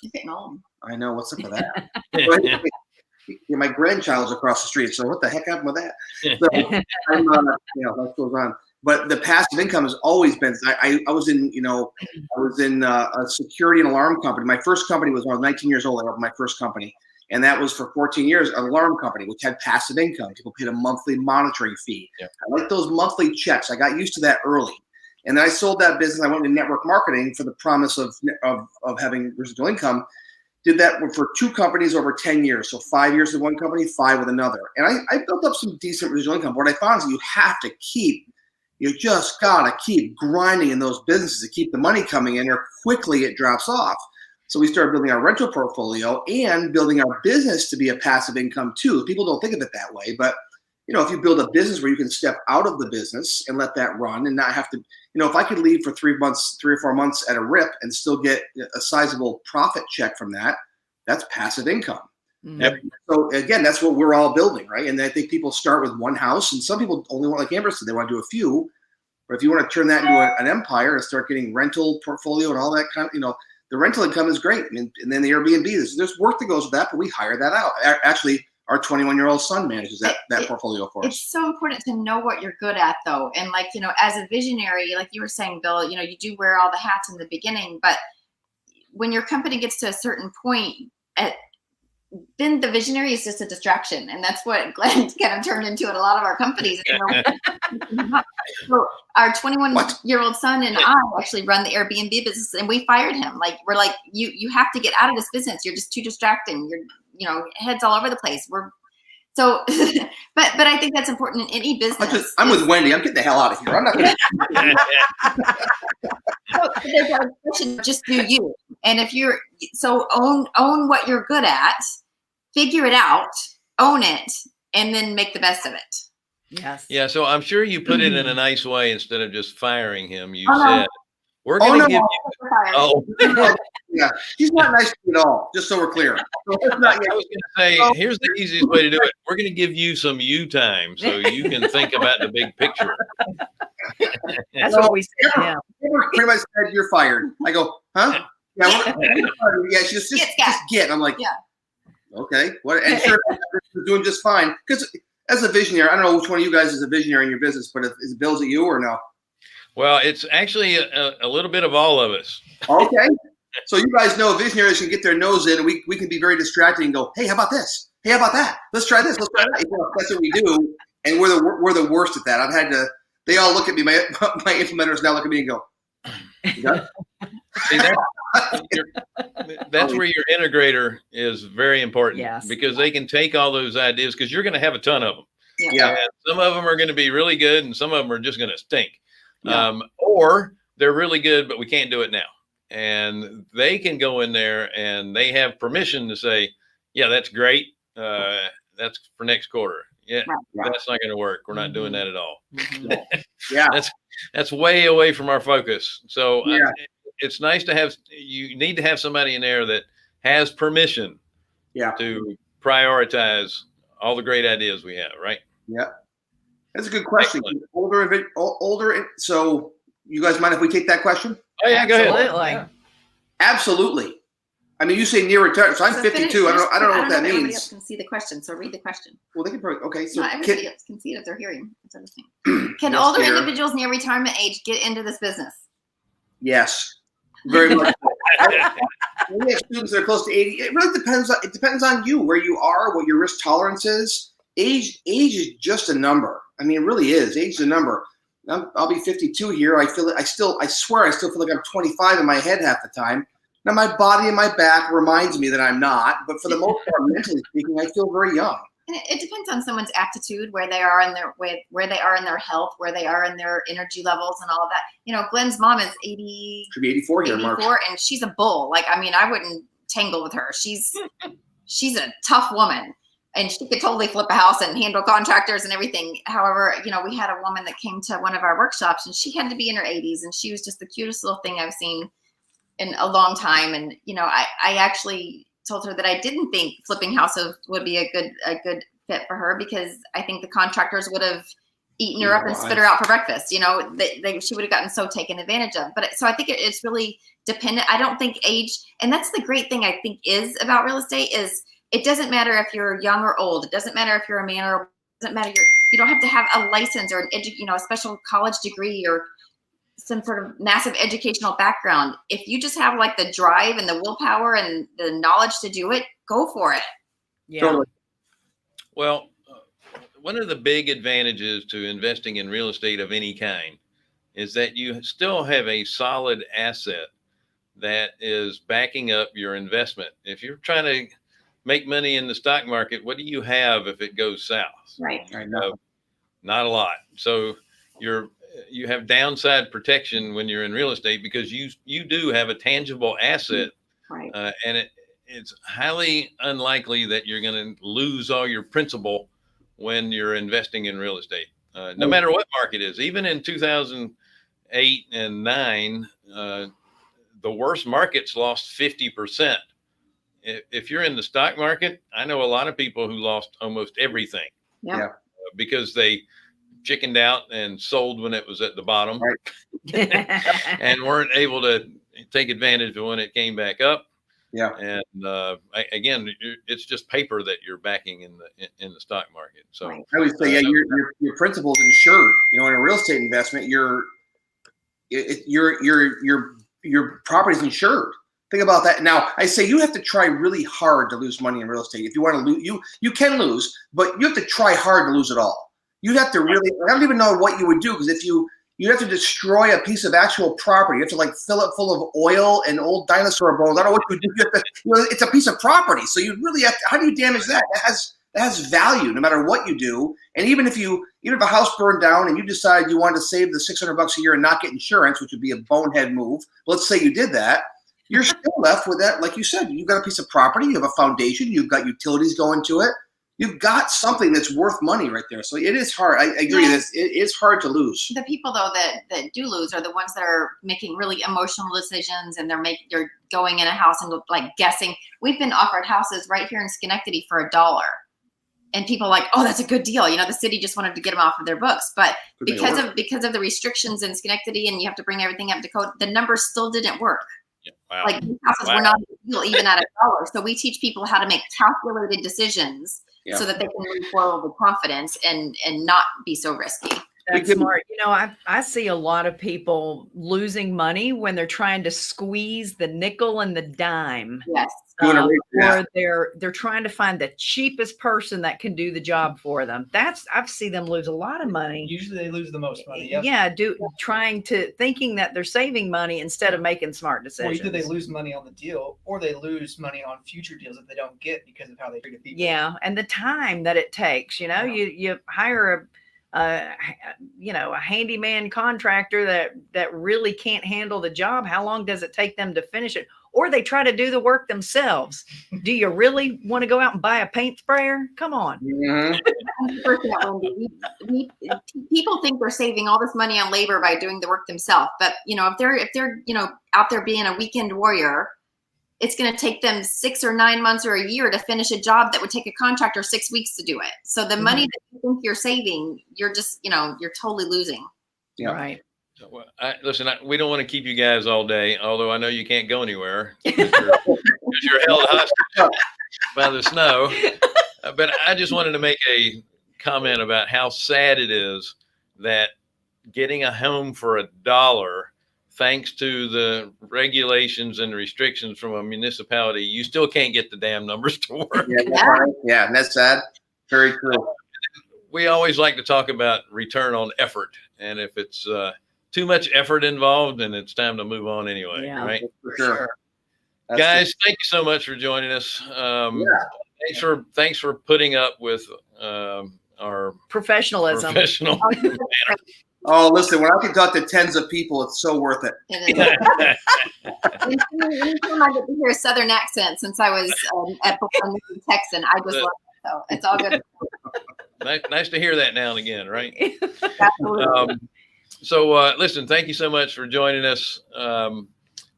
S4: You're getting old.
S5: I know, what's up with that. My grandchild's across the street, so what the heck happened with that? So I'm, that goes on. But the passive income has always been. I was in a security and alarm company. My first company was when I was 19 years old. I opened my first company, and that was for 14 years. An alarm company which had passive income. People paid a monthly monitoring fee. Yeah. I like those monthly checks. I got used to that early, and then I sold that business. I went into network marketing for the promise of having residual income. Did that for 2 companies over 10 years. So 5 years with one company, 5 with another. And I built up some decent residual income. What I found is you just got to keep grinding in those businesses to keep the money coming in, or quickly it drops off. So we started building our rental portfolio and building our business to be a passive income too. People don't think of it that way, but if you build a business where you can step out of the business and let that run and not have to, if I could leave for 3 or 4 months at a rip and still get a sizable profit check from that, that's passive income.
S1: Yep.
S5: So again, that's what we're all building, right? And I think people start with one house, and some people only want, like Amber said, they want to do a few. But if you want to turn that into an empire and start getting rental portfolio and all that kind of, the rental income is great. And then the Airbnb, there's work that goes with that, but we hire that out. Actually, our 21-year-old son manages that portfolio for us.
S4: It's so important to know what you're good at, though. And as a visionary, like you were saying, Bill, you do wear all the hats in the beginning, but when your company gets to a certain point, then the visionary is just a distraction. And that's what Glenn kind of turned into at a lot of our companies. So our 21-year-old son and I actually run the Airbnb business, and we fired him. We're like, you have to get out of this business. You're just too distracting. You're, heads all over the place. But I think that's important in any business.
S5: I'm with Wendy. I'm getting the hell out of here. I'm not going
S4: to. There's a question, just do you. And if own what you're good at, figure it out, own it, and then make the best of it.
S3: Yes.
S1: Yeah. So I'm sure you put it in a nice way instead of just firing him. You said, we're going to give you. Oh,
S5: yeah. He's not nice to me at all, just so we're clear.
S1: I was going to say, here's the easiest way to do it. We're going to give you some you time so you can think about the big picture.
S3: That's what we said. Yeah.
S5: Pretty much said, you're fired. I go, huh? Yeah. She's just get. I'm like, yeah. Okay. What? And sure, we're doing just fine. Because as a visionary, I don't know which one of you guys is a visionary in your business, but is Bill's at you or no?
S1: Well, it's actually a little bit of all of us.
S5: Okay. So you guys know visionaries can get their nose in, and we can be very distracting and go, hey, how about this? Hey, how about that? Let's try this. Let's try that. That's what we do. And we're the worst at that. I've had to, they all look at me, my implementers now look at me and go,
S1: See, that's where your integrator is very important.
S3: Yes.
S1: Because they can take all those ideas, because you're going to have a ton of them.
S5: Yeah.
S1: And some of them are going to be really good, and some of them are just going to stink.
S5: Yeah.
S1: Or they're really good, but we can't do it now. And they can go in there and they have permission to say, yeah, that's great. That's for next quarter. Yeah, that's not going to work. We're not doing that at all.
S5: Yeah.
S1: That's way away from our focus. So it's nice to have, you need to have somebody in there that has permission to prioritize all the great ideas we have, right?
S5: Yeah. That's a good question. Older. So you guys mind if we take that question?
S1: Oh yeah, go ahead.
S3: Absolutely.
S5: Absolutely. I mean, you say near retirement. So I'm 52. I don't know what that means.
S4: Everybody else can see the question, so read the question.
S5: Well, they can probably, okay. So
S4: not everybody else can see it if they're hearing. That's understanding. Can older individuals near retirement age get into this business?
S5: Yes, very much. We have students that are close to 80. It really depends. It depends on you, where you are, what your risk tolerance is. Age is just a number. I mean, it really is. Age is a number. I'll be 52 here. I swear I still feel like I'm 25 in my head half the time. Now my body and my back reminds me that I'm not, but for the most part, mentally speaking, I feel very young.
S4: And it depends on someone's aptitude, where they are in their where they are in their health, where they are in their energy levels, and all of that. You know, Glenn's mom is 80.
S5: Should be 84 here, March.
S4: And she's a bull. Like, I mean, I wouldn't tangle with her. She's a tough woman, and she could totally flip a house and handle contractors and everything. However, we had a woman that came to one of our workshops, and she had to be in her 80s, and she was just the cutest little thing I've seen in a long time. And I actually told her that I didn't think flipping houses would be a good fit for her, because I think the contractors would have eaten her up and spit her out for breakfast. She would have gotten so taken advantage of. But so I think it's really dependent. I don't think age, and that's the great thing I think is about real estate, is it doesn't matter if you're young or old. It doesn't matter if you're a man or, it doesn't matter. You don't have to have a license or a special college degree or some sort of massive educational background. If you just have like the drive and the willpower and the knowledge to do it, go for it.
S3: Yeah.
S5: Totally.
S1: Well, one of the big advantages to investing in real estate of any kind is that you still have a solid asset that is backing up your investment. If you're trying to make money in the stock market, what do you have if it goes south?
S4: Right.
S5: I know.
S1: Not a lot. So you have downside protection when you're in real estate, because you do have a tangible asset,
S4: Right.
S1: and it's highly unlikely that you're going to lose all your principal when you're investing in real estate, no matter what market is. Even in 2008 and 9, the worst markets lost 50%. If you're in the stock market, I know a lot of people who lost almost everything.
S4: Yeah.
S1: Because they chickened out and sold when it was at the bottom,
S5: Right.
S1: and weren't able to take advantage of when it came back up.
S5: Yeah.
S1: And again, it's just paper that you're backing in the stock market. So
S4: Right.
S5: I would say, your principal is insured. In a real estate investment, your property is insured. Think about that. Now, I say you have to try really hard to lose money in real estate. If you want to lose, you can lose, but you have to try hard to lose it all. You have to really, I don't even know what you would do, because if you have to destroy a piece of actual property, you have to like fill it full of oil and old dinosaur bones. I don't know what you would do. You have to, it's a piece of property. So you really have to, how do you damage that? That has value no matter what you do. And even if a house burned down and you decide you wanted to save the $600 a year and not get insurance, which would be a bonehead move. Let's say you did that. You're still left with that. Like you said, you've got a piece of property, you have a foundation, you've got utilities going to it. You've got something that's worth money right there. So it is hard. I agree.
S4: Yeah.
S5: It is hard to lose.
S4: The people though that do lose are the ones that are making really emotional decisions, and they're going in a house and like guessing. We've been offered houses right here in Schenectady for $1. And people are like, oh, that's a good deal. The city just wanted to get them off of their books. But because of the restrictions in Schenectady, and you have to bring everything up to code, the numbers still didn't work.
S1: yeah, wow.
S4: Like these houses were not a deal even at $1. So we teach people how to make calculated decisions so that they can move forward with confidence and not be so risky.
S3: That's smart. I see a lot of people losing money when they're trying to squeeze the nickel and the dime.
S4: Yes.
S3: Or they're trying to find the cheapest person that can do the job for them. I've seen them lose a lot of money.
S2: Usually they lose the most money. Yep.
S3: Yeah, thinking that they're saving money instead of making smart decisions.
S2: Well, either they lose money on the deal, or they lose money on future deals that they don't get because of how they treat people.
S3: Yeah, and the time that it takes. You hire a handyman contractor that really can't handle the job. How long does it take them to finish it? Or they try to do the work themselves. Do you really want to go out and buy a paint sprayer? Come on.
S5: Mm-hmm.
S4: People think they're saving all this money on labor by doing the work themselves, but if they're out there being a weekend warrior, it's going to take them 6 or 9 months or a year to finish a job that would take a contractor 6 weeks to do it. So the money that you think you're saving, you're just, you're totally losing.
S5: Yeah.
S3: Right.
S1: Well, listen, we don't want to keep you guys all day, although I know you can't go anywhere because you're held hostage by the snow. But I just wanted to make a comment about how sad it is that getting a home for $1, thanks to the regulations and restrictions from a municipality, you still can't get the damn numbers to work.
S5: Yeah, that's right. Yeah, and that's sad. Very true.
S1: We always like to talk about return on effort, and if it's too much effort involved, then it's time to move on anyway.
S3: Yeah,
S1: right?
S5: For sure.
S1: Guys, thank you so much for joining us. Thanks for putting up with our
S3: Professionalism.
S1: professional.
S5: Oh, listen, when I can talk to tens of people, it's so worth it.
S4: Anytime I get to hear a Southern accent, since I was at Texan, I just love it. So it's all good.
S1: Nice to hear that now and again, right?
S4: Absolutely.
S1: Listen, thank you so much for joining us.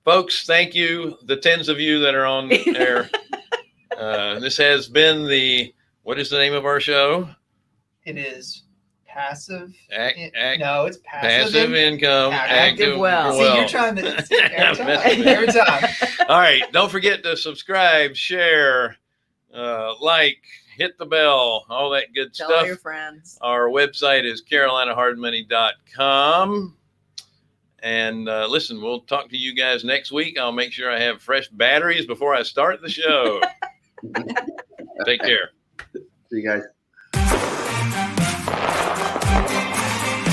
S1: Folks, thank you, the tens of you that are on air. This has been what is the name of our show?
S2: It is passive.
S1: No,
S2: it's passive.
S1: Passive income, active
S3: wealth.
S2: See, you're trying to every time.
S1: All right. Don't forget to subscribe, share, like, hit the bell, all that good
S3: Tell
S1: stuff.
S3: all your friends.
S1: Our website is carolinahardmoney.com. And listen, we'll talk to you guys next week. I'll make sure I have fresh batteries before I start the show. Take care.
S5: See you guys.